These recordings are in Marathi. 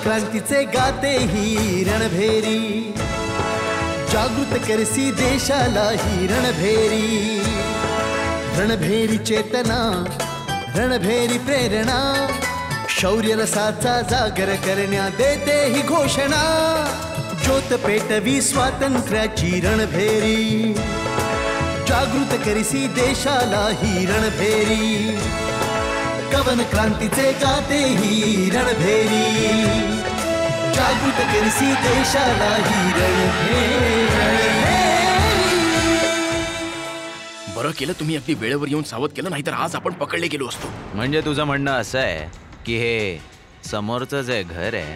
क्रांतीचे गाते ही रणभेरी, जागृत करसी देशाला ही रणभेरी. रणभेरी चेतना, रणभेरी प्रेरणा, शौर्य रसाचा जागर करण्या देते ही घोषणा. ज्योत पेटवी स्वातंत्र्याची रणभेरी, जागृत करसी देशाला ही रणभेरी. कवन क्रांतीचे गाते ही रणभेरी, जागृत करसी देशाला ही रणभेरी. बरं केलं तुम्ही अगदी वेळेवर येऊन सावध केलं, नाहीतर आज आपण पकडले गेलो असतो. म्हणजे तुझं म्हणणं असं आहे की हे समोरचं जे घर आहे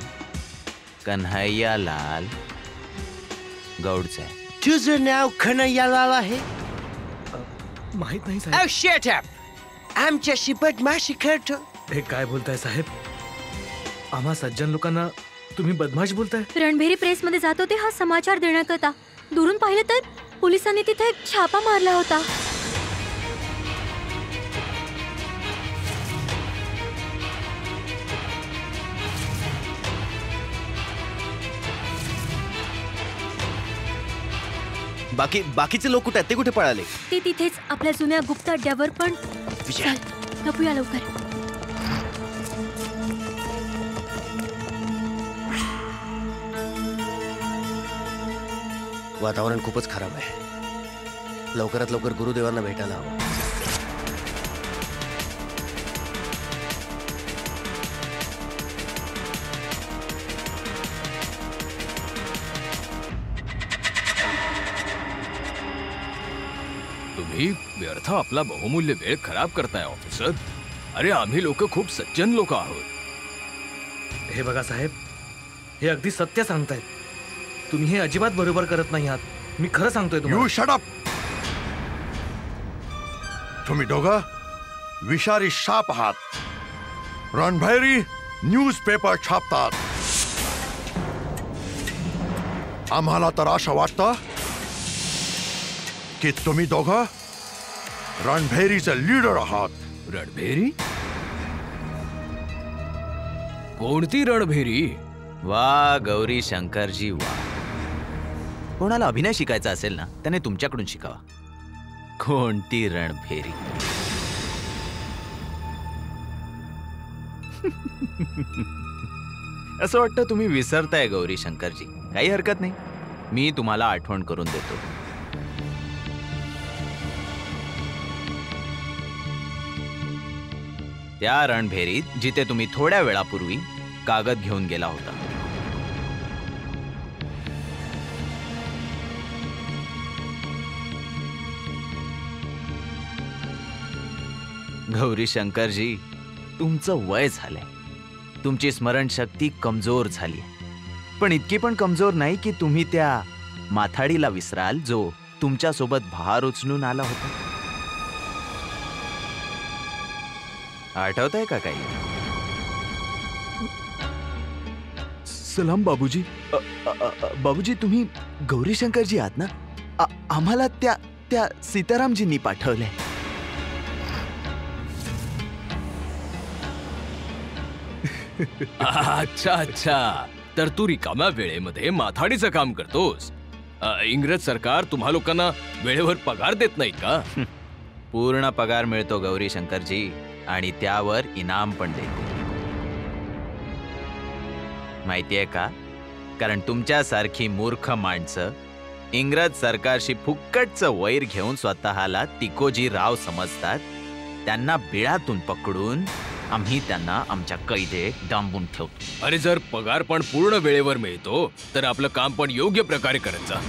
कन्हैयालाल गौडचं आहे. तुझं नाव कन्हैयालाल आहे? माहित नाही साहेब. शेट अप, आमच्याशी बदमाशी करतो. हे काय बोलताय साहेब? आम्हा सज्जन लोकांना तुम्ही बदमाश बोलताय? रणभेरी प्रेस मध्ये जात होते हा समाचार देण्याकरता. दुरून पाहिलं तर पोलिसांनी तिथे छापा मारला होता. बाकीचे लोक कुठे आहेत? ते कुठे पळाले? ते तिथेच आपल्या जुन्या गुप्त अड्ड्यावर. पण विजय, लपूया लवकर. वातावरण खूपच खराब आहे. लवकरात लवकर गुरुदेवांना भेटायला हवं. तुम्ही व्यर्थ आपला बहुमूल्य वेळ खराब करताय ऑफिसर. अरे आम्ही लोक खूप सज्जन लोक आहोत. हे बघा साहेब, हे अगदी सत्य सांगतायत. तुम्ही हे अजिबात बरोबर करत नाही आहात. मी खरं सांगतोय तुम्हाला. You shut up. तुम्ही दोघं विषारी साप आहात. रणभैरी न्यूज पेपर छापतात. आम्हाला तर असं वाटतं की तुम्ही दोघं रणभैरीचे लीडर आहात. रणभेरी? कोणती रणभेरी? वा गौरी शंकरजी वा. कोणाला अभिनय शिकायचा असेल ना त्याने तुमच्याकडून शिकावा. कोणती रणभेरी? असं वाटतं तुम्ही विसरताय गौरी शंकरजी. काही हरकत नाही, मी तुम्हाला आठवण करून देतो. त्या रणभेरीत जिथे तुम्ही थोड्या वेळापूर्वी कागद घेऊन गेला होता. गौरी शंकरजी, तुमचं वय झालंय, तुमची स्मरणशक्ती कमजोर झाली. पण इतकी पण कमजोर नाही की तुम्ही त्या माथाडीला विसराल जो तुमच्यासोबत भार उचलून आला होता. आठवतंय का काही? सलाम बाबूजी. बाबूजी तुम्ही गौरी शंकरजी आहात ना? आम्हाला त्या सीतारामजींनी पाठवलंय. अच्छा अच्छा, तर तू रिकाम्या वेळेमध्ये माथाडीचं काम करतोस. इंग्रज सरकार तुम्हा लोकांना वेळेवर पगार देत नाही का? पूर्ण पगार मिळतो गौरी शंकरजी, आणि त्यावर इनाम पण देते. माहितीये का? कारण तुमच्यासारखी मूर्ख माणसं इंग्रज सरकारशी फुक्कटचं वैर घेऊन स्वतःला तिकोजी राव समजतात. त्यांना बिळातून पकडून आम्ही त्यांना आमच्या कैदेत डांबून ठेवतो. अरे जर पगार पण पूर्ण वेळेवर मिळतो तर आपलं काम पण योग्य प्रकारे करत जा.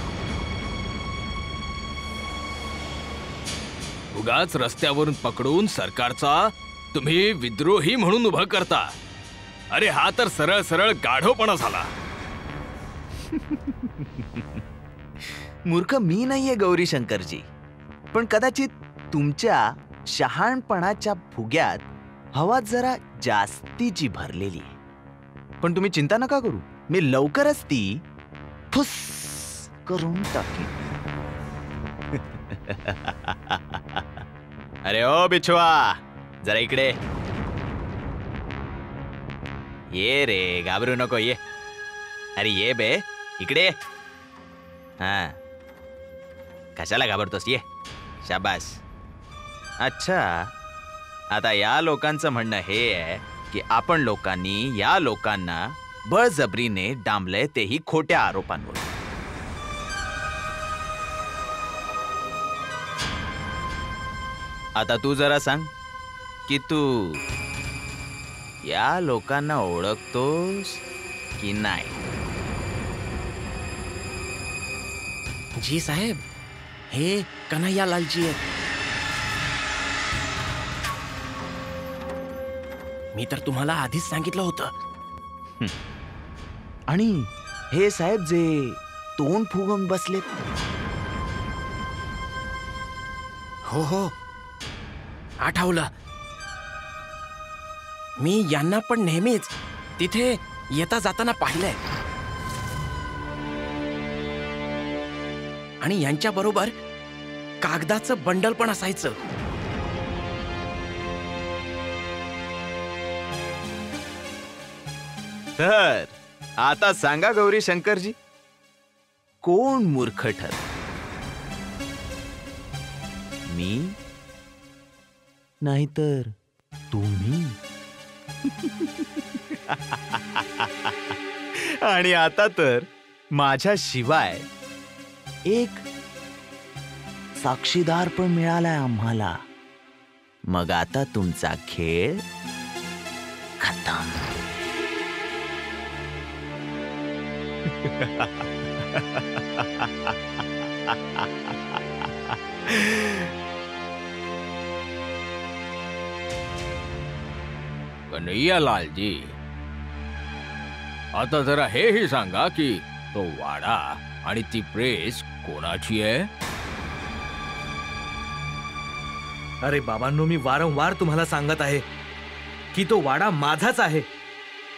उगाच रस्त्यावरून पकडून सरकारचा तुम्ही विद्रोही म्हणून उभं करता. अरे हा तर सरळ सरळ गाढवपणा झाला. मूर्ख मी नाहीये गौरीशंकरजी, पण कदाचित तुमच्या शहाणपणाच्या फुग्यात हवा जरा जास्तीची भरलेली आहे. पण तुम्ही चिंता नका करू, मी लवकरच ती फुस करून टाकेन. अरे ओ बिछवा, जरा इकडे ये रे, घाबरू नको, ये. अरे ये बे, इकडे. हा, कशाला घाबरतोस, ये. शाबास. अच्छा, आता या लोकांचं म्हणणं हे आहे की आपण लोकांनी या लोकांना बळजबरीने डांबलंय, तेही खोट्या आरोपांवर. आता तू जरा सांग की तू या लोकांना ओळखतोस की नाही? जी साहेब, हे कन्हैया लालजी आहेत. मी तर तुम्हाला आधीच सांगितलं होतं. आणि हे साहेब जे तोंड फुगवून बसलेत, हो हो, आठवलं. मी यांना पण नेहमीच तिथे येता जाताना पाहिलंय. आणि यांच्या बरोबर कागदाचं बंडल पण असायचं. तर आता सांगा गौरी शंकरजी, कोण मूर्ख ठर, मी नाहीतर तुम्ही? आणि आता तर माझ्या शिवाय एक साक्षीदार पण मिळालाय आम्हाला. मग आता तुमचा खेळ खतम. कन्हैया लालजी, आता जरा हेही सांगा की तो वाडा आणि ती प्रेस कोणाची आहे? अरे बाबांनो, मी वारंवार तुम्हाला सांगत आहे की तो वाडा माझाच आहे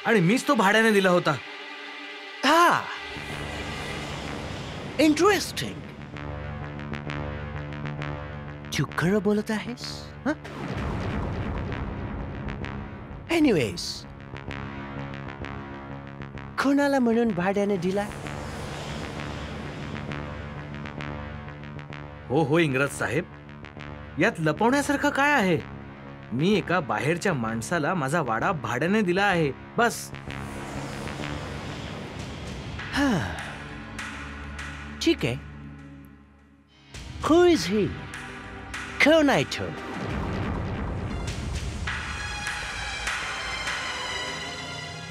आणि मीच तो भाड्याने दिला होता. हा, इंटरेस्टिंग. तू खरं बोलत आहेस? एनिवेज, कोणाला म्हणून भाड्याने दिला? हो हो इंग्रज साहेब, यात लपवण्यासारखं काय आहे? मी एका बाहेरच्या माणसाला माझा वाडा भाड्याने दिला आहे, बस. ठीक आहे. Who is he? कोण आहे तो?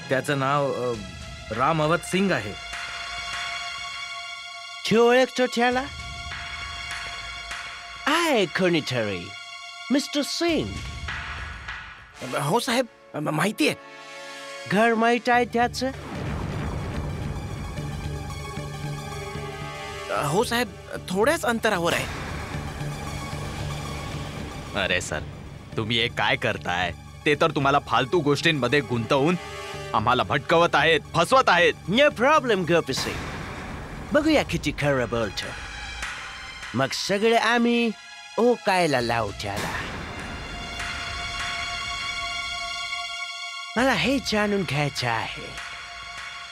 त्याचं नाव राम अवध सिंग आहे. तू ओळखतो त्याला? आहे कोणीतरी, मिस्टर सिंग. हो साहेब, माहिती आहे. घर माहित आहे त्याचं? हो साहेब, थोड्याच अंतरावर आहे. अरे सर, तुम्ही हे काय करताय? ते तर तुम्हाला फालतू गोष्टींमध्ये गुंतवून आम्हाला भटकवत आहेत, फसवत आहेत. नो प्रॉब्लेम गोपी सिंग. बघूया किती खरं बोलतो. मग सगळे आम्ही ओकायला लावू त्याला. मला हे जाणून घ्यायचं आहे,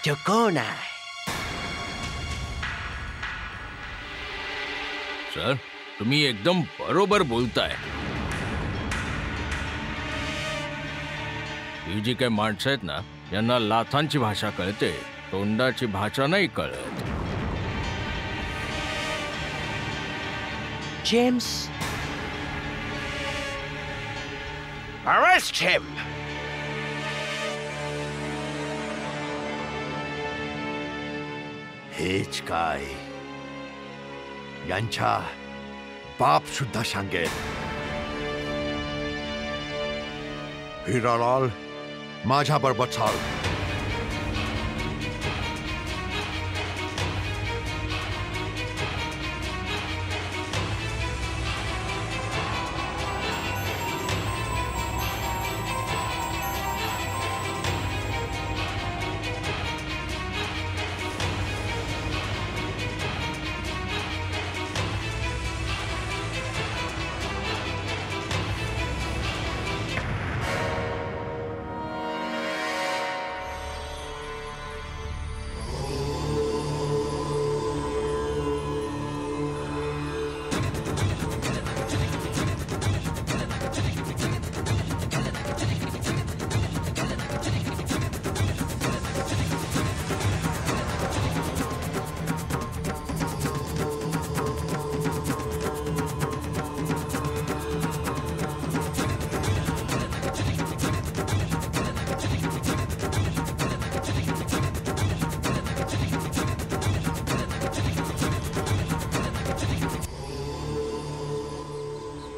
तो कोण आहे? सर, तुम्ही एकदम बरोबर बोलताय. ही जी काही माणसं आहेत ना, यांना लाथांची भाषा कळते, तोंडाची भाषा नाही कळत. जेम्स, अरेस्ट हिम. हेच काय यांच्या बाप सुद्धा सांगेल हिरालाल माझ्याबरोबर चाल.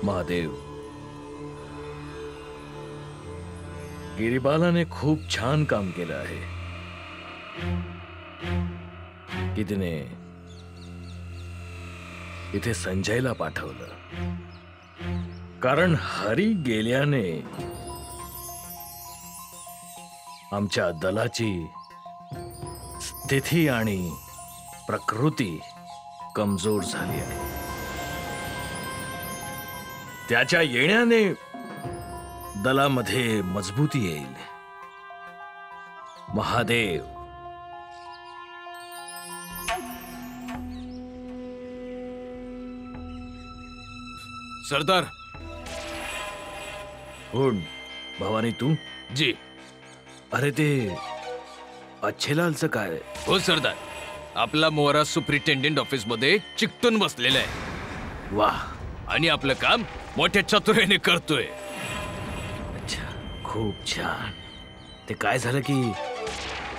महादेव, गिरीबालाने खूप छान काम केलं आहे की तिने इथे संजयला पाठवलं. कारण हरी गेल्याने आमच्या दलाची स्थिती आणि प्रकृती कमजोर झाली आहे. त्याच्या येण्याने दलामध्ये मजबूती येईल. महादेव, सरदार. कोण? भवानी तू? जी. अरे ते अच्छेलालचं काय? हो सरदार, आपला मोहरा सुप्रिटेंडेंट ऑफिस मध्ये चिकटून बसलेला आहे. वाह, आणि आपलं काम मोठ्या चतुराईने करतोय. अच्छा, खूप छान. ते काय झालं की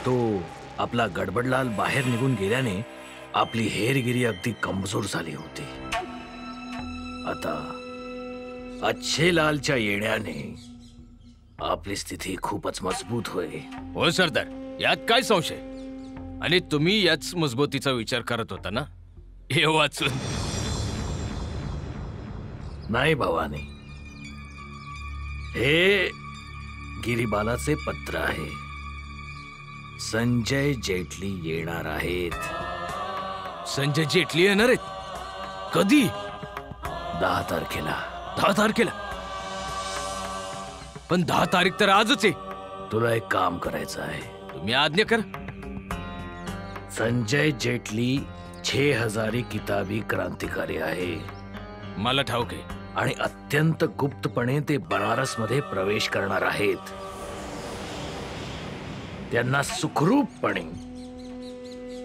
तो आपला गडबडलाल बाहेर निघून गेल्याने आपली हेरगिरी अगदी कमजोर झाली होती. आता अच्छेलालच्या येण्याने आपली स्थिती खूपच मजबूत होईल. हो सरदार, यात काय संशय. आणि तुम्ही याच मजबूतीचा विचार करत होता ना हे वाचून. नाही भवानी, हे गिरीबालाचे पत्र आहे. संजय जेटली येणार आहेत. संजय जेटली येणार आहेत? कधी? 10 तारखेला. 10 तारखेला? पण 10 तारीख तर आजच आहे. तुला एक काम करायचं आहे. तुम्ही आज्ञा करा. संजय जेटली 6000 किताबी क्रांतिकारी आहे. मला ठाऊक आहे. आणि अत्यंत गुप्तपणे ते बनारस मध्ये प्रवेश करणार आहेत. त्यांना सुखरूपपणे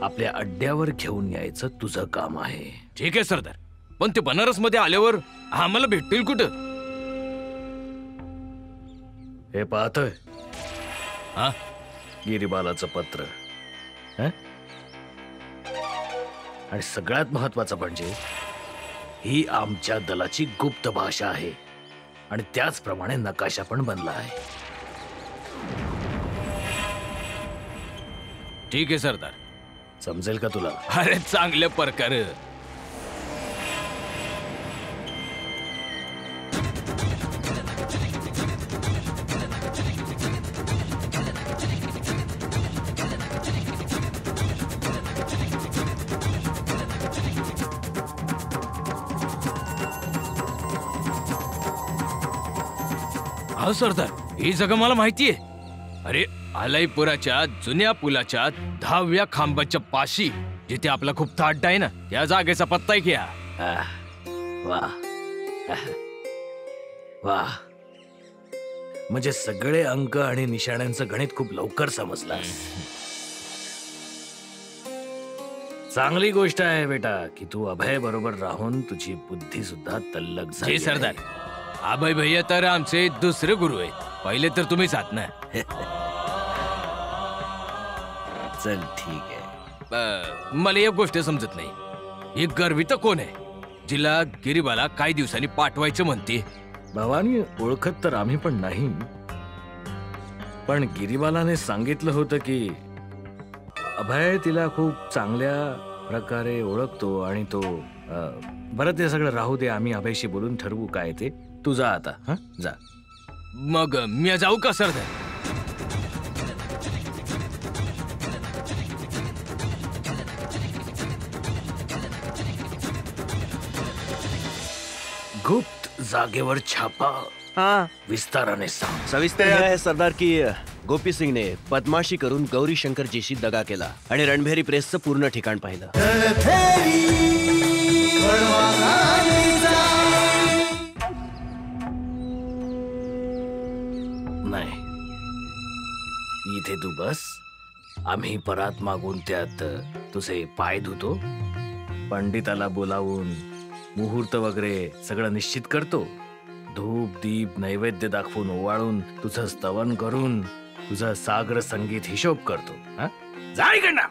आपल्या अड्ड्यावर घेऊन यायचं तुझं काम आहे. ठीक आहे सरदार, पण ते बनारस मध्ये आल्यावर आम्हाला भेटतील कुठं? हे पाहतोय हा, गिरीबालाचं पत्र. हं? आणि सगळ्यात महत्वाचं म्हणजे ही आमच्या दलाची गुप्त भाषा आहे आणि त्याचप्रमाणे नकाशा पण बनला आहे. ठीक आहे सरदार. समजेल का तुला? अरे चांगल्या प्रकारे. हा सरदार, ही जागा मला माहितीये. अरे आलाईपुराच्या जुन्या पुलाच्या 10व्या खांबाच्या पाशी जिथे आपला खूप अड्डा आहे ना, त्या जागेचा पत्ता घ्या. वाह वाह, म्हणजे सगळे अंक आणि निशाण्यांचं गणित खूप लवकर समजलास. चांगली गोष्ट आहे बेटा की तू अभय बरोबर राहून तुझी बुद्धी सुद्धा तल्लक झाली. जी सरदार. अभय भैया तर आमचे दुसरे गुरु आहेत. पहिले तर तुम्हीच आहात ना. चल ठीक आहे. मला एक गोष्ट समजत नाही. ही गर्वित कोण आहे जिला गिरीबाला काही दिवसांनी पाठवायचं म्हणते? भवानी, ओळखत तर आम्ही पण नाही, पण गिरीबालाने सांगितलं होतं की अभय तिला खूप चांगल्या प्रकारे ओळखतो आणि तो बरं ते सगळं राहू दे. आम्ही अभयशी बोलून ठरवू काय ते. तू जा आता. हा जा. मग मी जाऊ का सरदार? गुप्त जागेवर छापा हाँ विस्ताराने सांग. सविस्तर हे आहे सरदार की गोपी सिंगने बदमाशी करून गौरी शंकरजीशी दगा केला आणि रणभेरी प्रेसचं पूर्ण ठिकाण पाहिलं. नाही, इथे तू बस. आम्ही परात मागून त्यात तुझे पाय धुतो, पंडिताला बोलावून मुहूर्त वगैरे सगळं निश्चित करतो, धूप दीप नैवेद्य दाखवून ओवाळून तुझं स्तवन करून तुझं सागर संगीत हिशोब करतो. हा? जा इकडनं.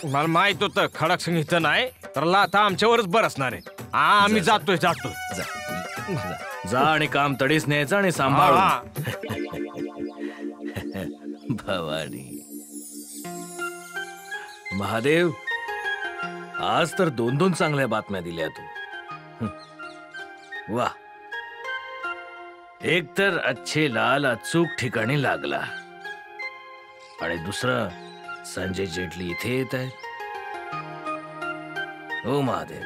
मला माहित होतं खडक सिंग इथं नाही तर आता आमच्यावरच बरसणार आहे. आम्ही जातोय. जा आणि काम तडीस न्यायचं आणि सांभाळ. भवानी महादेव, आज तर 2-2 चांगल्या बातम्या दिल्या तू. वा. एक तर अच्छे लाल अचूक ठिकाणी लागला आणि दुसरं संजय जेटली इथे येत आहे. हो महादेव,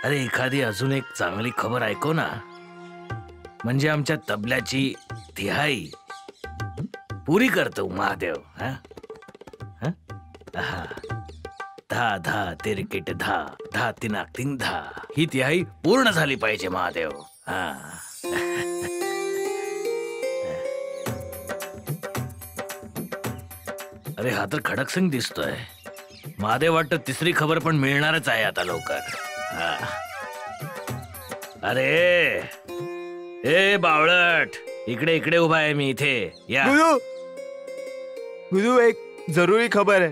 अरे एखादी अजून एक चांगली खबर ऐकव ना, म्हणजे आमच्या तबल्याची तिहाई पुरी करतो महादेव. हा हा हा. धा धा तिरकिट धा धा तिनाक तिंग धा, ही तिहाई पूर्ण झाली पाहिजे महादेव. हा. अरे हा तर खडक सिंग दिसतोय. महादेव वाटतं तिसरी खबर पण मिळणारच आहे आता लवकर. हा. अरे ए बावळट, इकडे इकडे उभा आहे मी इथे. या. गुरु एक जरुरी खबर आहे.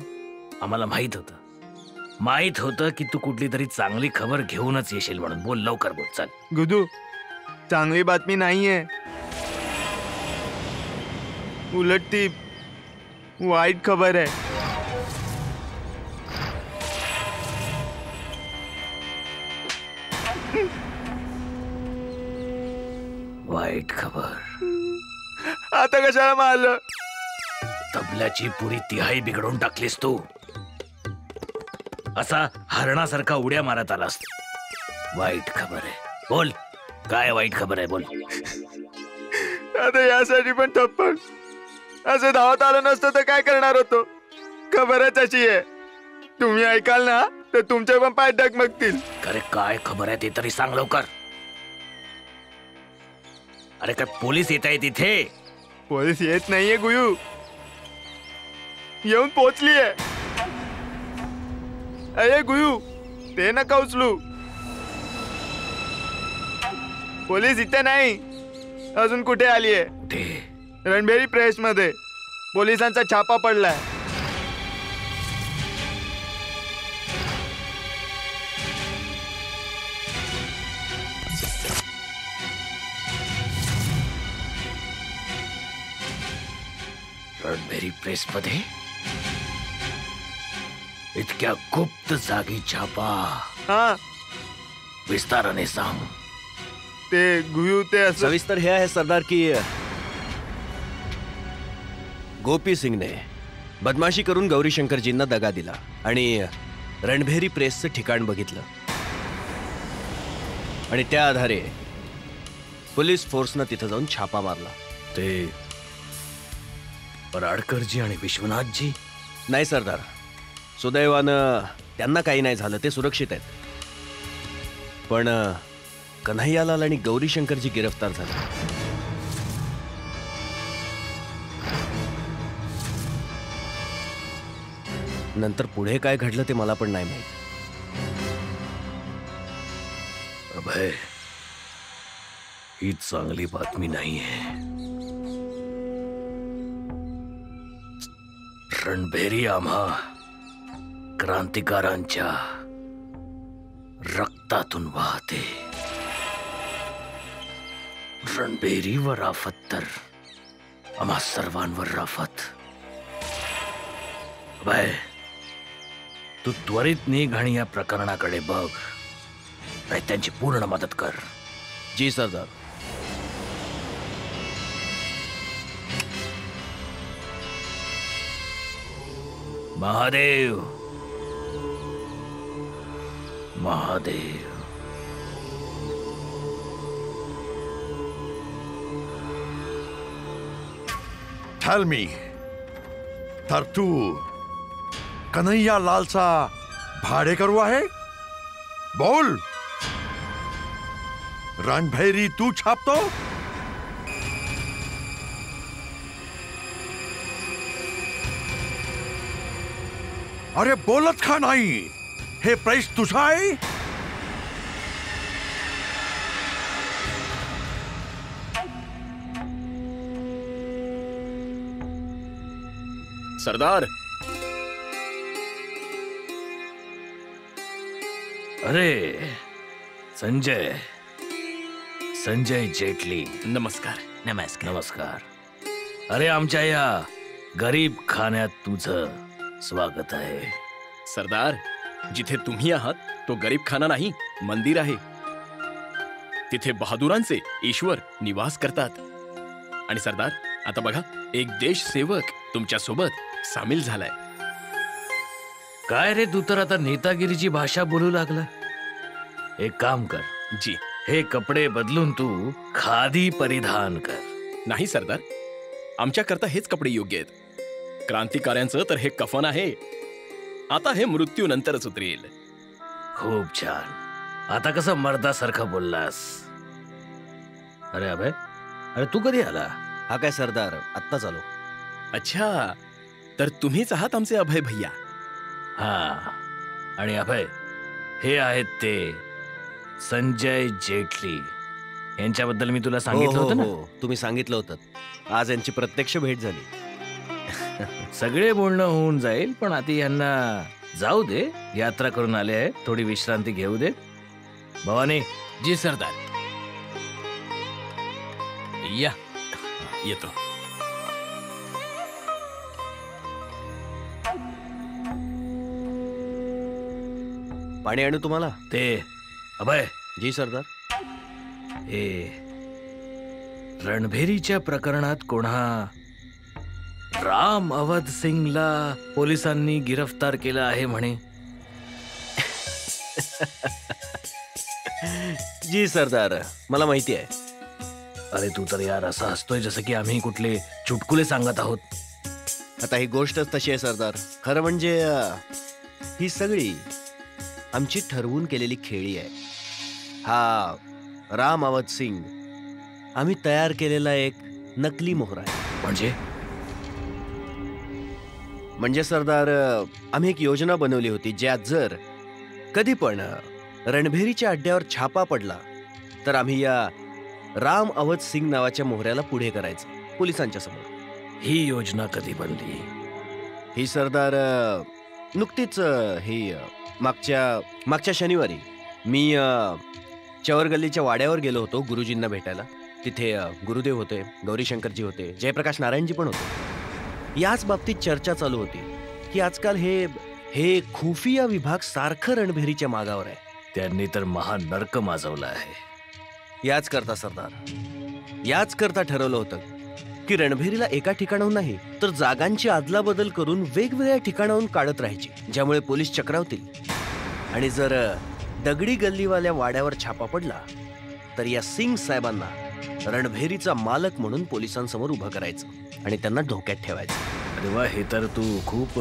आम्हाला माहित होतं की तू कुठली तरी चांगली खबर घेऊनच येशील म्हणून. बोल लवकर बोल. चल. गुरु, चांगली बातमी नाहीये, उलट ती वाईट खबर आहे. वाईट खबर? आता कशाला मारलं? तबल्याची पुरी तिहाई बिघडून टाकलीस तू. असा हरणासारखा उड्या मारत आलास. वाईट खबर आहे. बोल, काय वाईट खबर आहे? बोल. आता यासाठी पण थप्पड. असं धावत आलं नसतं तर काय करणार होतो? खबरच अशी आहे, तुम्ही ऐकाल ना तर तुमचे पण पाय डगमगतील. अरे काय खबर आहे ते तरी सांग लवकर. अरे काय पोलीस येत आहे तिथे? पोलीस येत नाहीये गुयू, येऊन पोचलीये. अरे गुयू, ते नका उचलू. पोलीस इथे नाही, अजून कुठे आलीये? रणभेरी प्रेस मध्ये पोलिसांचा छापा पडलाय. रणभेरी प्रेस मध्ये इतक्या गुप्त जागी छापा? हा, विस्ताराने सांग. ते गुयू ते असं. सविस्तर हे आहे सरदार की गोपी सिंगने बदमाशी करून गौरी शंकरजींना दगा दिला आणि रणभेरी प्रेसचं ठिकाण बघितलं आणि त्या आधारे पोलीस फोर्सनं तिथं जाऊन छापा मारला. ते पराडकरजी आणि विश्वनाथजी? नाही सरदार, सुदैवानं त्यांना काही नाही झालं, ते सुरक्षित आहेत. पण कन्हैयालाल आणि गौरी शंकरजी गिरफ्तार झाले. नंतर पुढे काय घडलं ते मला पण नाही माहित. अभय, ही चांगली बातमी नाहीये. रणभेरी आम्हा क्रांतिकारांच्या रक्तातून वाहते. रणभेरी व राफत तर आम्हा सर्वांवर राफत. अभय, तू त्वरित निघ आणि या प्रकरणाकडे बघ, आणि त्यांची पूर्ण मदत कर. जी सरदार. महादेव, महादेव. टेल मी, तर तू कन्हैया लालचा भाडेकरू आहे? बोल. रणभैरी तू छापतो? अरे बोलत का नाही? हे प्रेस तुझं आहे? सरदार. अरे संजय, संजय जेटली. नमस्कार. नमस्कार. नमस्कार. अरे आमच्या या गरीब खाण्यात तुझं स्वागत आहे. सरदार, जिथे तुम्ही आहात तो गरीब खाना नाही, मंदिर आहे. तिथे बहादुरांचे ईश्वर निवास करतात. आणि सरदार, आता बघा, एक देशसेवक तुमच्या सोबत सामील झालाय. काय रे, तू तर आता नेतागिरीची भाषा बोलू लागला. एक काम कर, जी. हे कपडे बदलून तू खादी परिधान कर. नाही सरदार, आमच्याकरता हेच कपडे योग्य आहेत. क्रांतिकाऱ्यांचं तर हे कफन आहे. आता हे मृत्यूनंतरच उतरेल. खूप छान. आता कसं मर्दासारखं बोललास. अरे अभय, अरे तू कधी आला? हा काय सरदार, आत्ताच आलो. अच्छा, तर तुम्हीच आहात आमचे अभय भैया. हा, आणि अभय, हे आहेत ते संजय जेटली. यांच्याबद्दल मी तुला सांगितलं होतं ना. तुम्ही सांगितलं होतं. आज यांची प्रत्यक्ष भेट झाली. सगळे बोलणं होऊन जाईल, पण आता यांना जाऊ दे. यात्रा करून आले आहे, थोडी विश्रांती घेऊ दे. भवानी. जी सरदार. या. येतो. पाणी आणू तुम्हाला? ते अभय. जी सरदार. हे रणभेरीच्या प्रकरणात कोणा राम अवध सिंगला पोलिसांनी गिरफ्तार केलं आहे म्हणे. जी सरदार, मला माहिती आहे. अरे तू तर यार असं हसतोय जसं की आम्ही कुठले चुटकुले सांगत आहोत. आता ही गोष्टच तशी आहे सरदार. खरं म्हणजे ही सगळी आमची ठरवून केलेली खेळी आहे. हा राम अवध सिंग आम्ही तयार केलेला एक नकली मोहरा आहे. म्हणजे सरदार, आम्ही एक योजना बनवली होती, ज्यात जर कधी पण रणभेरीच्या अड्ड्यावर छापा पडला तर आम्ही या राम अवध सिंग नावाच्या मोहऱ्याला पुढे करायचं पोलिसांच्या समोर. ही योजना कधी बनली? ही सरदार नुकतीच ही मागच्या शनिवारी मी चवर गल्लीच्या वाड्यावर गेलो होतो गुरुजींना भेटायला. तिथे गुरुदेव होते, गौरीशंकरजी होते, जयप्रकाश नारायणजी पण होते. याच बाबतीत चर्चा चालू होती की आजकाल हे खुफिया विभाग सारखं रणभेरीच्या मागावर आहे. त्यांनी तर महान नरक माजवला आहे. याच करता सरदार, याच करता ठरवलं होतं की रणभेरीला एका ठिकाणाहून नाही तर जागांची आदलाबदल करून वेगवेगळ्या ठिकाणाहून काढत राहायची, ज्यामुळे पोलीस चक्रावतील. आणि जर दगडी गल्लीवाल्या वाड्यावर छापा पडला तर या सिंग साहेबांना रणभेरीचा मालक म्हणून पोलिसांसमोर उभं करायचं आणि त्यांना धोक्यात ठेवायचं. अरे वा, हे तर तू खूप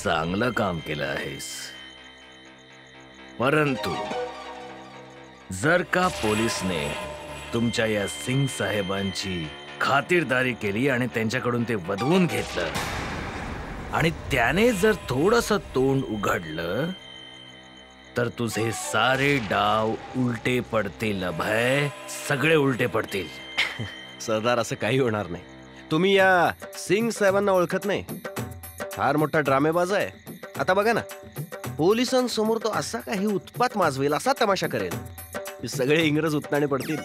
चांगलं काम केलं आहेस. परंतु जर का पोलिसने तुमच्या या सिंग साहेबांची खातिरदारी केली आणि त्यांच्याकडून ते वधवून घेतलं आणि त्याने जर थोडंसं तोंड उघडलं तर तुझे सारे डाव उलटे पडतील अभय, सगळे उलटे पडतील. सरदार, असं काही होणार नाही. तुम्ही या सिंग साहेबांना ओळखत नाही. फार मोठा ड्रामेबाज आहे. आता बघा ना, पोलिसांसमोर तो असा काही उत्पात माजवेल, असा तमाशा करेल, सगळे इंग्रज उत्ताने पडतील.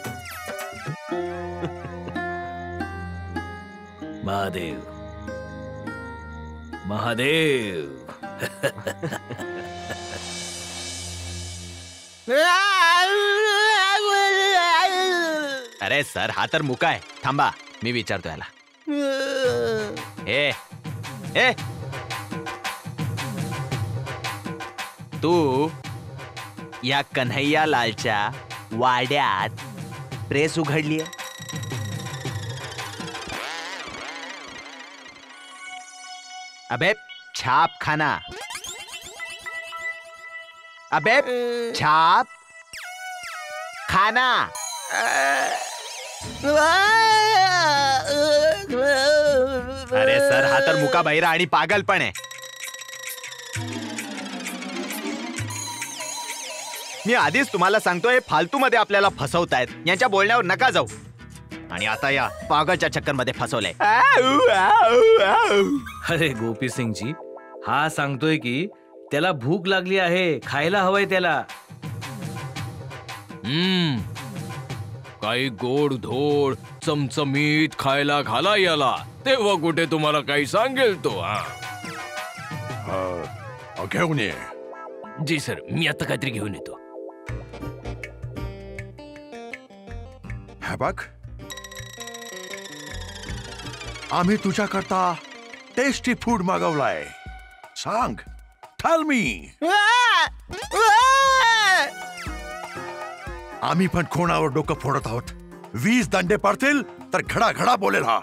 महादेव महादेव. अरे सर, हा तर मुका आहे. थांबा, मी विचारतो याला. ए ए तू या कन्हैया लालच्या वाड्यात प्रेस उघडलीये? अबे छाप खाना. अबे छाप खाना. अरे सर, हा तर मुका बहिरा आणि पागल पण आहे. मी आधीच तुम्हाला सांगतोय, फालतू मध्ये आपल्याला फसवतायत. यांच्या बोलण्यावर नका जाऊ. आणि आता या पागलच्या चक्कर मध्ये फसवलंय. अरे गोपी सिंगजी, हा सांगतोय की त्याला भूक लागली आहे, खायला हवंय त्याला. काही गोड धोड चमचमीत खायला घाला याला, तेव्हा कुठे तुम्हाला काही सांगेल तो. घेऊन ये. जी सर, मी आता काहीतरी घेऊन येतो. हे बघ, आम्ही तुझ्याकरता टेस्टी फूड मागवलाय. सांग, टेल मी. आम्ही पण कोणावर डोकं फोडत आहोत? 20 दंडे पडतील तर घडा घडा बोलेल हा.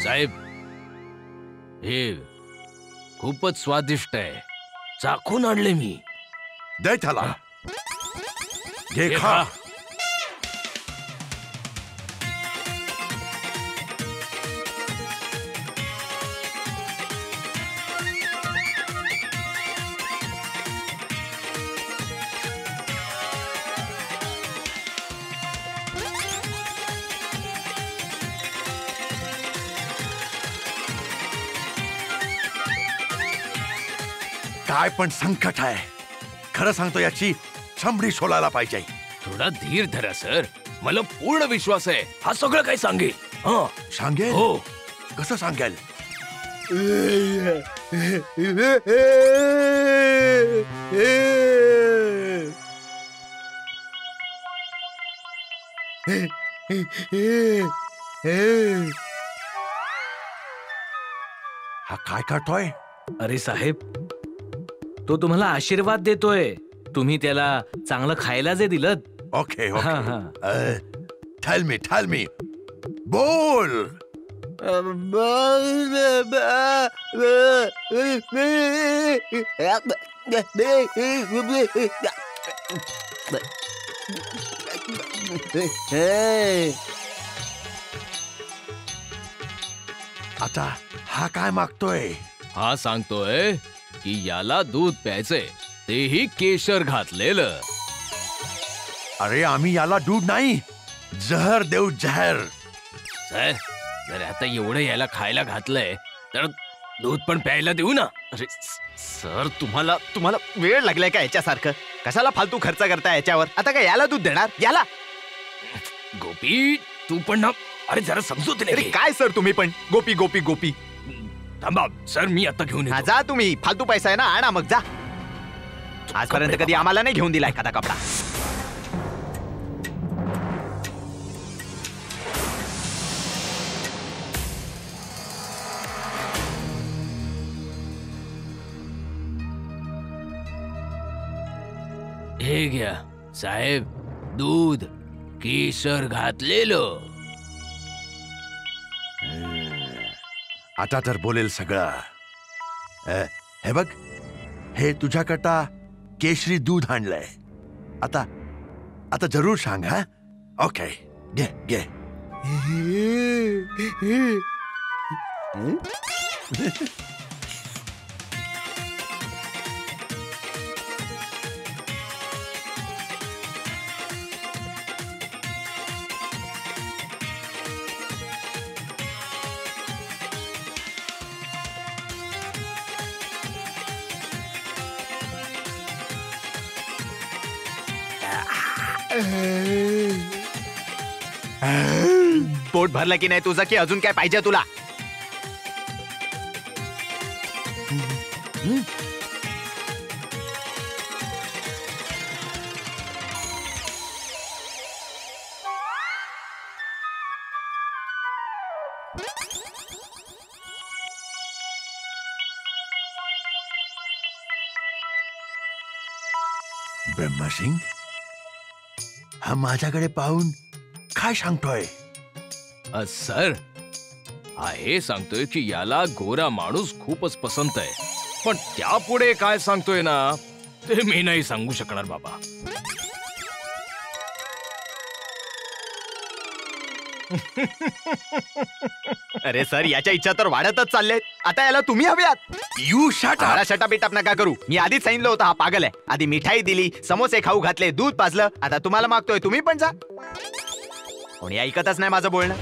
साहेब, हे खूपच स्वादिष्ट आहे. चाखून आणले मी. दे त्याला. घे खा. काय पण संकट आहे. खरं सांगतो, याची चमडी सोलायला पाहिजे. थोडा धीर धरा सर, मला पूर्ण विश्वास आहे हा सगळं काही सांगेल. सांगेल? हो. कसं सांगेल? हा काय करतोय? अरे साहेब, तो तुम्हाला आशीर्वाद देतोय. तुम्ही त्याला चांगलं खायला जे दिलं. ओके हा, ओके. टेल मी बोल. आता हा काय मागतोय? हा सांगतोय की याला दूध प्यायचंय, तेही केशर घातलेलं. अरे, आम्ही याला दूध नाही, जहर देऊ. जहर. सर, जर आता एवढं याला खायला घातलंय तर दूध पण प्यायला देऊ ना. अरे सर, तुम्हाला वेळ लागलाय का याच्यासारखं? कशाला फालतू खर्च करताय याच्यावर? आता काय याला दूध देणार? याला? गोपी, तू पण ना. अरे जरा समजूत अरे नाही. काय सर, तुम्ही पण गोपी गोपी गोपी. थांबा सर, मी आता घेऊन हा, येतो. जा तुम्ही. फालतू पैसा आहे ना, आणा मग जा. आजपर्यंत कधी आम्हाला नाही घेऊन दिला एखादा कपडा. हे घ्या साहेब, दूध केशर घातलेलं. आता तर बोलेल सगळं. हे बघ, हे तुझ्याकरता केशरी दूध आणलंय. आता जरूर सांग. हा, ओके. घे घे. पोट भरलं की नाही तुझं, की अजून काय पाहिजे तुला? ब्रह्मसिंग, हा माझ्याकडे पाहून काय सांगतोय? सर, हा हे सांगतोय की याला गोरा माणूस खूपच पसंत आहे, पण त्यापुढे काय सांगतोय ना ते मी नाही सांगू शकणार बाबा. अरे सर, याच्या इच्छा तर वाढतच चाललेत. आता याला तुम्ही हव्यात. यू शट मला शटा बिटअप नका करू. मी आधीच सांगितलं होतं हा पागल आहे. आधी मिठाई दिली, समोसे खाऊ घातले, दूध पाजलं, आता तुम्हाला मागतोय तुम्ही पण जा. कोणी ऐकतच नाही माझं बोलणं.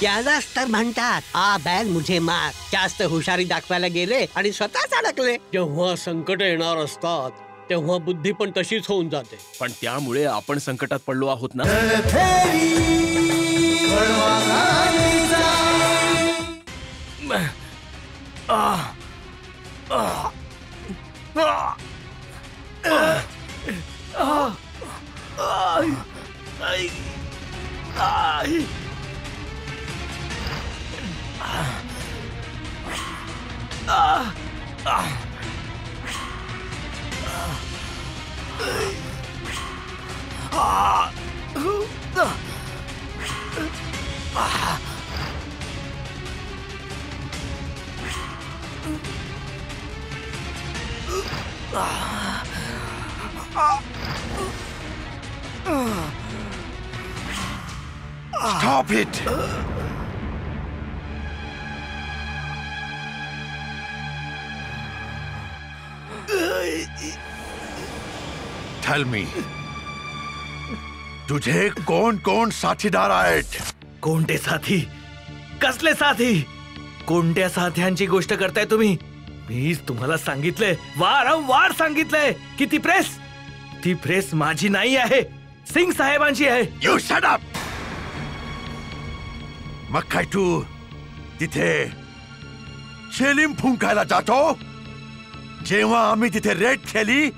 यालाच तर म्हणतात आ बैल मुझे मार. जास्त हुशारी दाखवायला गेले आणि स्वतःच अडकले. जेव्हा संकट येणार असतात तेव्हा बुद्धी पण तशीच होऊन जाते. पण त्यामुळे आपण संकटात पडलो आहोत ना. Stop it! Tell me, तुझे कोण कोण साथीदार आहेत? कोणते साथी? कसले साथी? कोणत्या साथ्यांची गोष्ट करताय तुम्ही? मीच तुम्हाला सांगितलंय, वारंवार सांगितलंय की ती प्रेस माझी नाही आहे, सिंग साहेबांची आहे. You shut up! मग काय तू तिथे चेलिम फुंकायला जातो? जेव्हा आम्ही तिथे रेड केली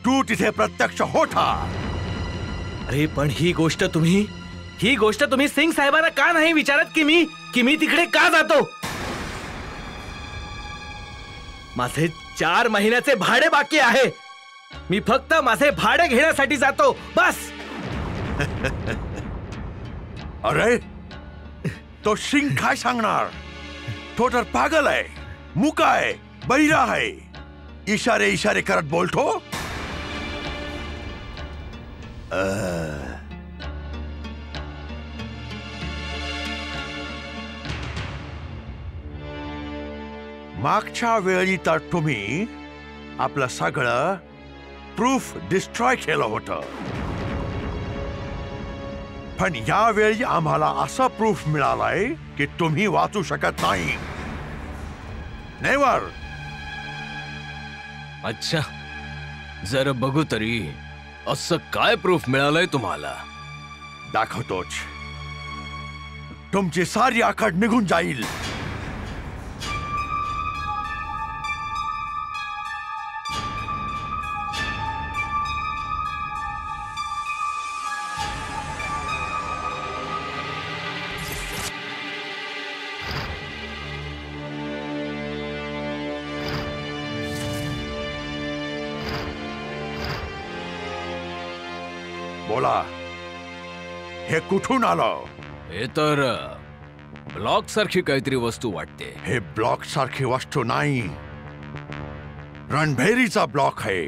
तू तिथे प्रत्यक्ष होता. अरे पण ही गोष्ट तुम्ही सिंग साहेबांना का नाही विचारत की मी तिकडे का जातो? माझे 4 महिन्याचे भाडे बाकी आहे. मी फक्त माझे भाडे घेण्यासाठी जातो, बस. अरे तो सिंग काय सांगणार? तो तर पागल आहे, मुका आहे, बहिरा आहे. इशारे करत बोलतो. मागच्या वेळी तर तुम्ही आपलं सगळं प्रूफ डिस्ट्रॉय केलं होतं, पण यावेळी आम्हाला असं प्रूफ मिळालंय की तुम्ही वाचू शकत नाही. नेवर. अच्छा, जरा बघू तरी असं काय प्रूफ मिळालंय तुम्हाला? दाखवतोच. तुमची सारी आकड निघून जाईल. बोला, हे कुठून आलं? हे तर ब्लॉक सारखी काहीतरी वस्तू वाटते. हे ब्लॉक सारखी वस्तू नाही, रणभेरीचा ब्लॉक आहे.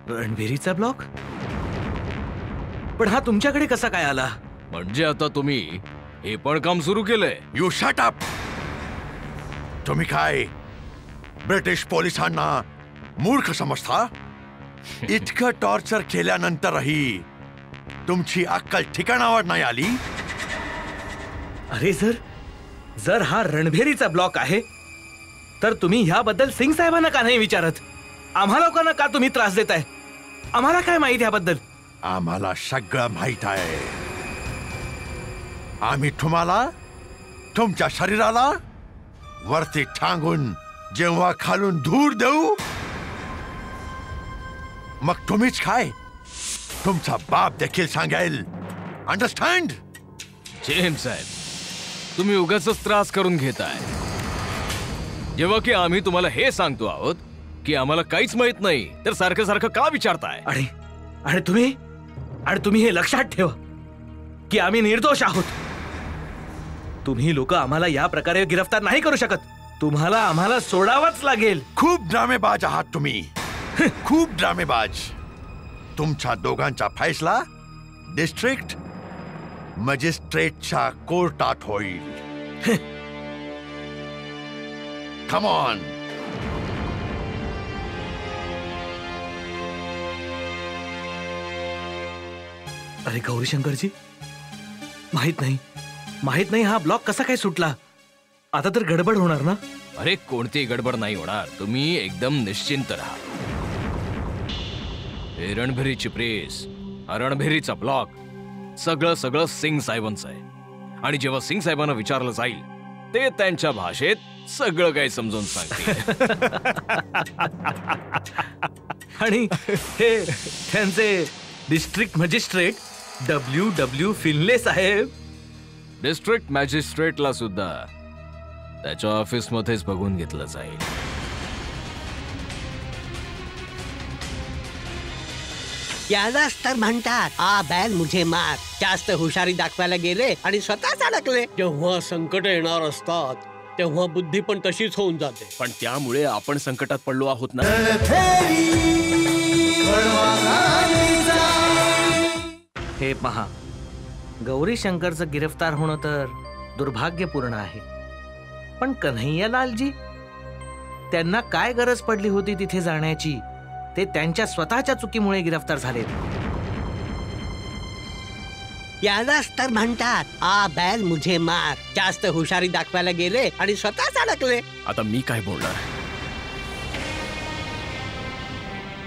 रणभेरीचा ब्लॉक? पण हा तुमच्याकडे कसा काय आला? म्हणजे आता तुम्ही हे पण काम सुरू केलंय? You shut up. तुम्ही काय ब्रिटिश पोलिसांना मूर्ख समजता? इतकं टॉर्चर केल्यानंतरही तुमची अक्कल ठिकाणावर नाही आली? अरे जर हा रणभेरीचा ब्लॉक आहे तर तुम्ही ह्याबद्दल सिंग साहेबांना का नाही विचारत? आम्हा लोकांना का तुम्ही त्रास देताय? आम्हाला काय माहित ह्याबद्दल? आम्हाला सगळं माहित आहे. आम्ही तुम्हाला तुमच्या शरीराला वरती टांगून जेव्हा खालून धूर देऊ, मग तुम्हीच काय तुमचा बाप देखील सांगेल. अंडरस्टँड? जेम्स साहेब, तुम्ही उगाच त्रास करून घेताय, जेव्हा की आम्ही तुम्हाला हे सांगतो आहोत की आम्हाला काहीच माहित नाही, तर सारखं सारखं का विचारताय? आणि तुम्ही हे लक्षात ठेवा की आम्ही निर्दोष आहोत. तुम्ही लोक आम्हाला या प्रकारे गिरफ्तार नाही करू शकत. तुम्हाला आम्हाला सोडावंच लागेल. खूप ड्रामेबाज आहात तुम्ही, खूप ड्रामेबाज. तुमच्या दोघांचा फैसला डिस्ट्रिक्ट मजिस्ट्रेटच्या कोर्टात होईल. Come on. अरे गौरीशंकरजी, माहित नाही हा ब्लॉक कसा काय सुटला. आता तर गडबड होणार ना. अरे कोणतीही गडबड नाही होणार, तुम्ही एकदम निश्चिंत राहा. हे रणभेरीची प्रेस, हा रणभेरीचा ब्लॉक, सगळं सिंग साहेबांचं आहे. आणि जेव्हा सिंग साहेबांना विचारलं जाईल, ते त्यांच्या भाषेत सगळं काही समजून सांगतील. आणि हे त्यांचे डिस्ट्रिक्ट मजिस्ट्रेट W फिनले साहेब. डिस्ट्रिक्ट मॅजिस्ट्रेटला सुद्धा त्याच्या ऑफिस मध्येच बघून घेतलं जाईल. यालाच तर म्हणतात आ बैल मुझे मार. जास्त हुशारी दाखवायला गेले आणि स्वतःच अडकले. जेव्हा संकट येणार असतात तेव्हा बुद्धी पण तशीच होऊन जाते. पण त्यामुळे आपण संकटात पडलो आहोत ना. हे पहा, गौरी शंकरचं गिरफ्तार होणं तर दुर्भाग्यपूर्ण आहे, पण कन्हैयालालजी, त्यांना काय गरज पडली होती तिथे जाण्याची? ते त्यांच्या स्वतःच्या चुकीमुळे गिरफ्तार झालेत. यालाच तर म्हणतात आ बैल मुझे मार. जास्त हुशारी दाखवायला गेले आणि स्वतःच अडकले. आता मी काय बोलणार?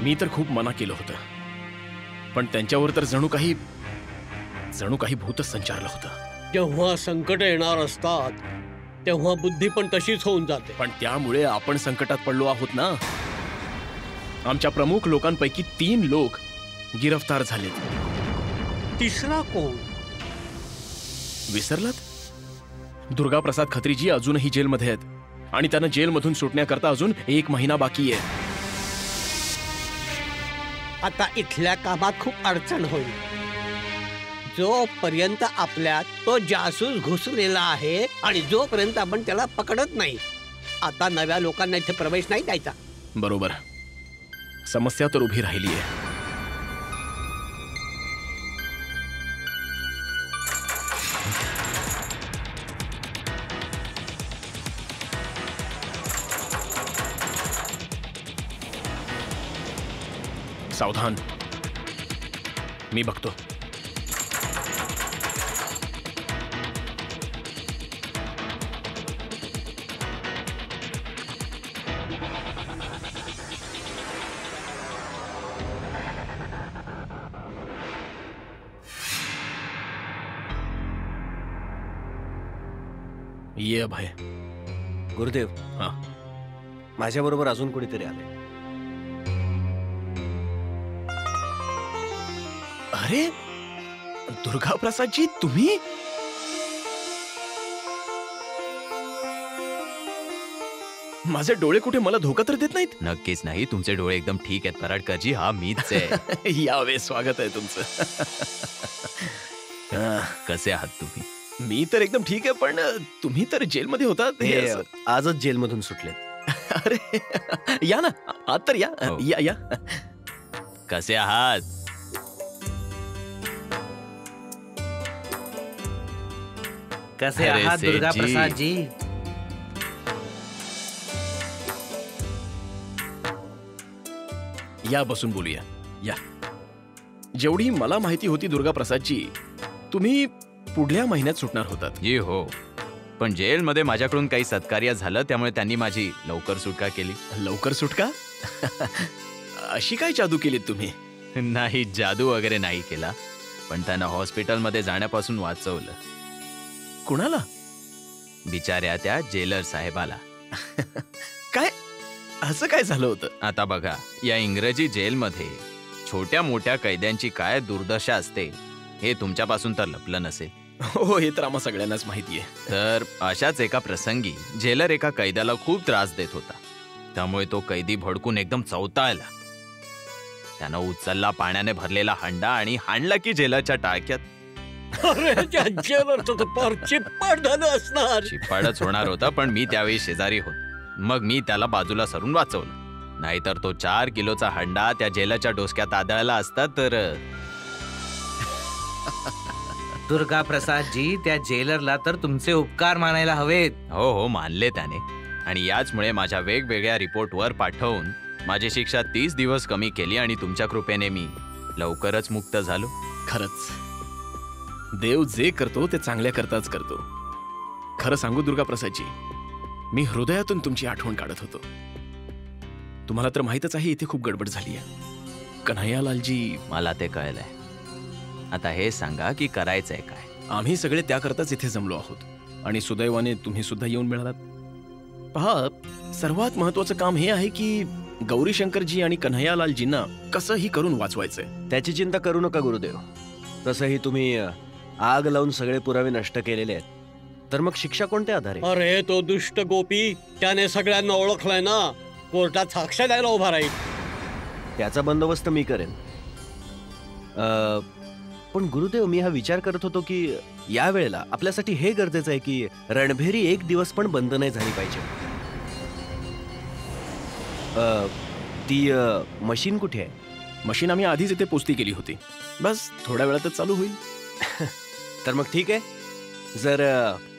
मी तर खूप मना केलं होतं, पण त्यांच्यावर तर जणू काही भूतच संचारलं होतं. जेव्हा संकट येणार असतात तेव्हा बुद्धी पण तशीच होऊन जाते. पण त्यामुळे आपण संकटात पडलो आहोत ना. आमच्या प्रमुख लोकांपैकी 3 लोक गिरफ्तार झालेत. तिसरा कोण? विसरलात? दुर्गा प्रसाद खत्रीजी अजूनही जेलमध्ये आहेत, आणि त्यांना जेलमधून सुटण्याकरता अजून 1 महिना बाकी आहे. आता इथल्या कामात खूप अडचण होईल. जोपर्यंत आपल्यात तो जासूस घुसलेला आहे आणि जोपर्यंत आपण त्याला पकडत नाही, आता नव्या लोकांना इथे प्रवेश नाही द्यायचा. बरोबर. समस्या तर उभी राहिली आहे. सावधान, मी बघतो. ये अभय. गुरुदेव, हा, माझ्या बरोबर अजून कोणीतरी आले. अरे दुर्गा प्रसादजी, तुम्ही? माझे डोळे कुठे मला धोका तर देत नाहीत? नक्कीच नाही, तुमचे डोळे एकदम ठीक आहेत पराडकरजी. हा मीच आहे. यावे, स्वागत आहे तुमचं. कसे आहात तुम्ही? मी तर एकदम ठीक आहे, पण तुम्ही तर जेलमध्ये होतात. हे हे असं. आजच जेलमधून सुटले. अरे या ना, आत तर या. हो. या या. कसे आहात? कसे अरे आहात दुर्गा सेठजी. प्रसाद जी? या, बसून बोलूया. या. जेवढी मला माहिती होती दुर्गा प्रसादजी, तुम्ही पुढल्या महिन्यात सुटणार होतात. जी हो, पण जेलमध्ये माझ्याकडून काही सत्कार्य झालं, त्यामुळे त्यांनी माझी लवकर सुटका केली. लवकर सुटका? अशी काय जादू केलीत तुम्ही? नाही, जादू वगैरे नाही केला, पण त्यानं हॉस्पिटलमध्ये जाण्यापासून वाचवलं. कुणाला? बिचाऱ्या त्या जेलर साहेबाला. काय असं काय झालं होतं? आता बघा, या इंग्रजी जेलमध्ये छोट्या मोठ्या कैद्यांची काय दुर्दशा असते हे तुमच्यापासून तर लपलं नसेल. हो, हे तर आम्हा सगळ्यांनाच माहितीये. तर अशाच एका प्रसंगी जेलर एका कैद्याला खूप त्रास देत होता. त्यामुळे तो कैदी भडकून एकदम चवताळला. त्यानं उचलला पाण्याने भरलेला हंडा आणि हाणला की जेलरच्या टाळक्यात. अरे त्या जेलरचं तर फार चिप्पाड झालं असणार. चिप्पाडच होणार होता, पण मी त्यावेळी शेजारी होत. मग मी त्याला बाजूला सरून वाचवलं. नाहीतर तो 4 किलोचा हंडा त्या जेलरच्या डोसक्यात आदळला असता तर. दुर्गा प्रसाद जी, त्या जेलरला तर तुमचे उपकार मानायला हवेत. हो हो, मानले त्याने. आणि याचमुळे माझ्या वेगवेगळ्या रिपोर्टवर पाठवून माझी शिक्षा 30 दिवस कमी केली आणि तुमच्या कृपेने मी लवकरच मुक्त झालो. खरंच देव जे करतो ते चांगल्या करताच करतो. खरं सांगू दुर्गा प्रसादजी, मी हृदयातून तुमची आठवण काढत होतो. तुम्हाला तर माहीतच आहे इथे खूप गडबड झाली आहे. कन्हैयालालजी. मला ते कळलंय. आता हे सांगा की करायचंय काय? आम्ही सगळे त्याकरताच इथे जमलो आहोत आणि सुदैवाने तुम्ही सुद्धा येऊन मिळालात. पहा, सर्वात महत्वाचं काम हे आहे की गौरीशंकरजी आणि कन्हैयालालजींना कसंही करून वाचवायचंय. त्याची चिंता करू नका गुरुदेव. तसंही तुम्ही आग लावून सगळे पुरावे नष्ट केलेले आहेत, तर मग शिक्षा कोणत्या आधारे? अरे तो दुष्ट गोपी, त्याने सगळ्यांना ओळखलंय ना. कोर्टात साक्ष द्यायला उभा राहील. त्याचा बंदोबस्त मी करेन. पण गुरुदेव, मी हा विचार करत होतो की या वेळेला आपल्यासाठी हे गरजेचं आहे की रणभेरी एक दिवस पण बंद नाही झाली पाहिजे. ती मशीन कुठे आहे? मशीन आम्ही आधीच इथे पोचती केली होती. बस थोड्या वेळातच चालू होईल. तर मग ठीक आहे.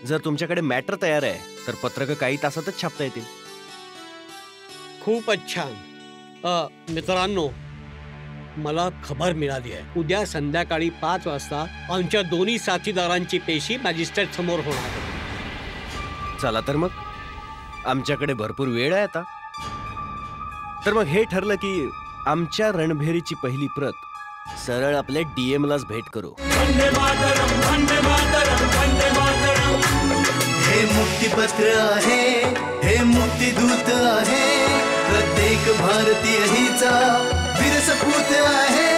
जर तुमच्याकडे मॅटर तयार आहे तर पत्रकं काही तासातच छापता येतील. खूपच छान. मित्रांनो, मला खबर मिळाली आहे. उद्या संध्याकाळी 5 वाजता आमच्या दोन्ही साथीदारांची पेशी मॅजिस्ट्रेट समोर होणार आहे. चला तर मग, आमच्याकडे भरपूर वेळ आहे आता. तर मग हे ठरलं की आमच्या रणभेरीची पहिली प्रत सरळ आपल्या DM लाच भेट करू. हे मुक्तिपत्र आहे, हे मुक्तिदूत आहे. प्रत्येक भारतीय हिचा वीरसपूत आहे.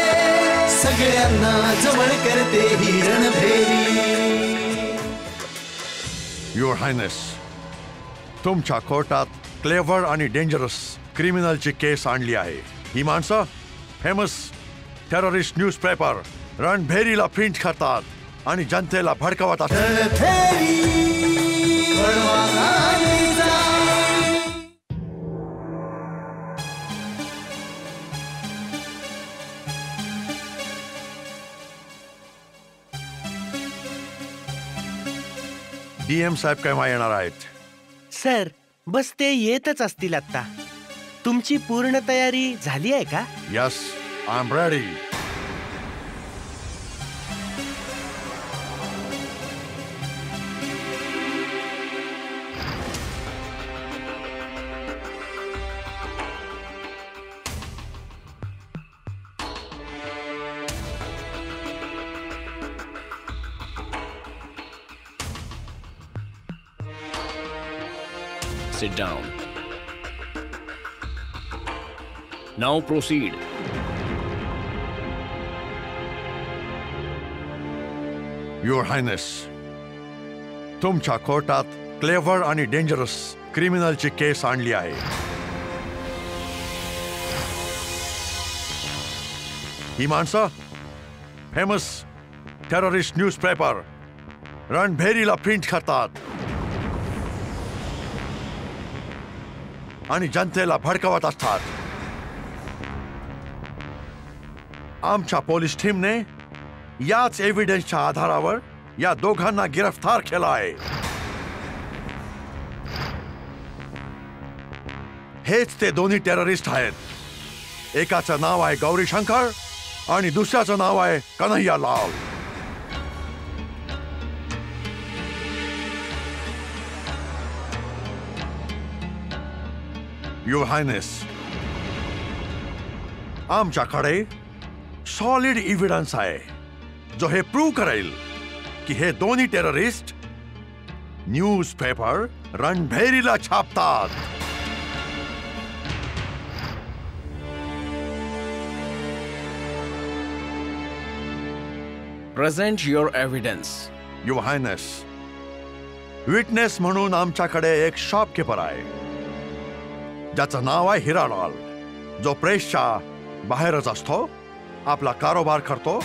सगळ्यांना जवळ करते ही रणभेरी. युअर हायनेस, तुमच्या कोर्टात क्लेव्हर आणि डेंजरस क्रिमिनलची केस आणली आहे. ही माणसं फेमस टेररिस्ट न्यूजपेपर रणभेरीला प्रिंट करतात आणि जनतेला भडकवत असतात. DM साहेब केव्हा येणार आहेत? सर, बस ते येतच असतील आता. तुमची पूर्ण तयारी झाली आहे का? Yes, I am ready. Sit down. Now proceed. Your Highness, तुमच्या कोर्टात क्लेव्हर आणि डेंजरस क्रिमिनलची केस आणली आहे. ही माणसं फेमस टेररिस्ट न्यूजपेपर रणभेरीला प्रिंट करतात आणि जनतेला भडकवत असतात. आमच्या पोलीस टीमने याच एव्हिडन्सच्या आधारावर या दोघांना गिरफ्तार केला आहे. हेच ते दोन्ही टेररिस्ट आहेत. एकाचं नाव आहे गौरीशंकर आणि दुसऱ्याचं नाव आहे कन्हैयालाल. युअर हायनेस, आमच्याकडे सॉलिड इव्हिडन्स आहे जो हे प्रूव्ह करेल की हे दोन्ही टेररिस्ट न्यूज पेपर रणभेरीला छापतात. Present your evidence. Your Highness, witness म्हणून आमच्याकडे एक शॉपकीपर आहे ज्याचं नाव आहे हिरालाल, जो प्रेसच्या बाहेरच असतो, आपला कारोबार करतो.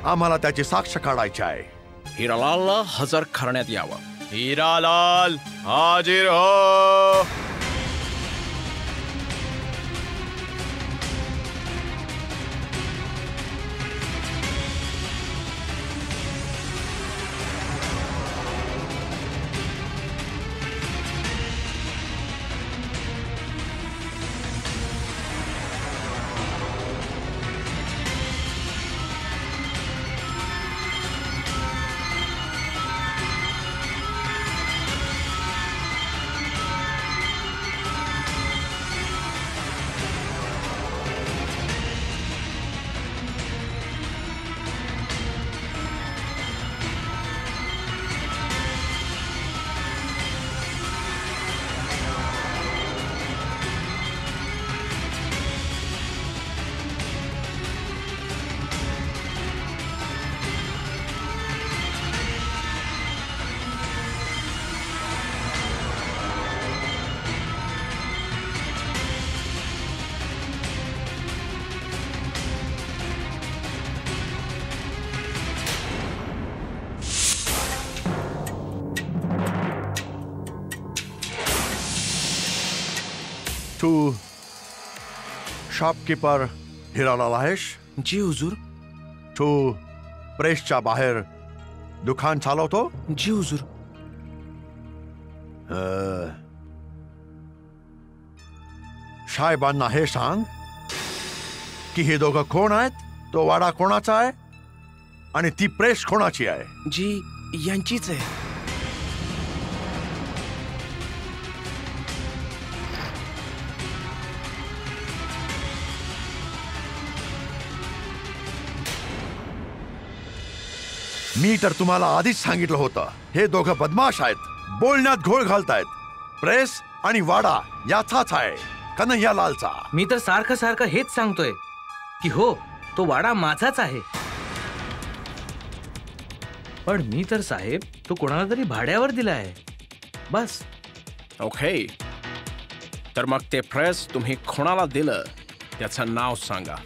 आम्हाला त्याची साक्ष काढायची आहे. हिरालालला हजर करण्यात यावं. हिरालाल हाजीर हो. तू शॉपकीपर हिरालाल आहेस? जी हुजूर. तू प्रेसच्या बाहेर दुकान चालवतो? जी हुजूर. साहेबांना हे सांग की हे दोघं कोण आहेत, तो वाडा कोणाचा आहे आणि ती प्रेस कोणाची आहे? जी यांचीच आहे. मी तर तुम्हाला आधीच सांगितलं होतं, हे दोघं बदमाश आहेत, बोलण्यात घोळ घालतायत. प्रेस आणि वाडा याचाच आहे, कन्हैयालालचा. मी तर सारखं सारखं हेच सांगतोय की हो, तो वाडा माझाच आहे. पण मी तर साहेब तो कोणाला तरी भाड्यावर दिला आहे, बस. ओके, तर मग ते प्रेस तुम्ही कोणाला दिलं त्याचं नाव सांगा.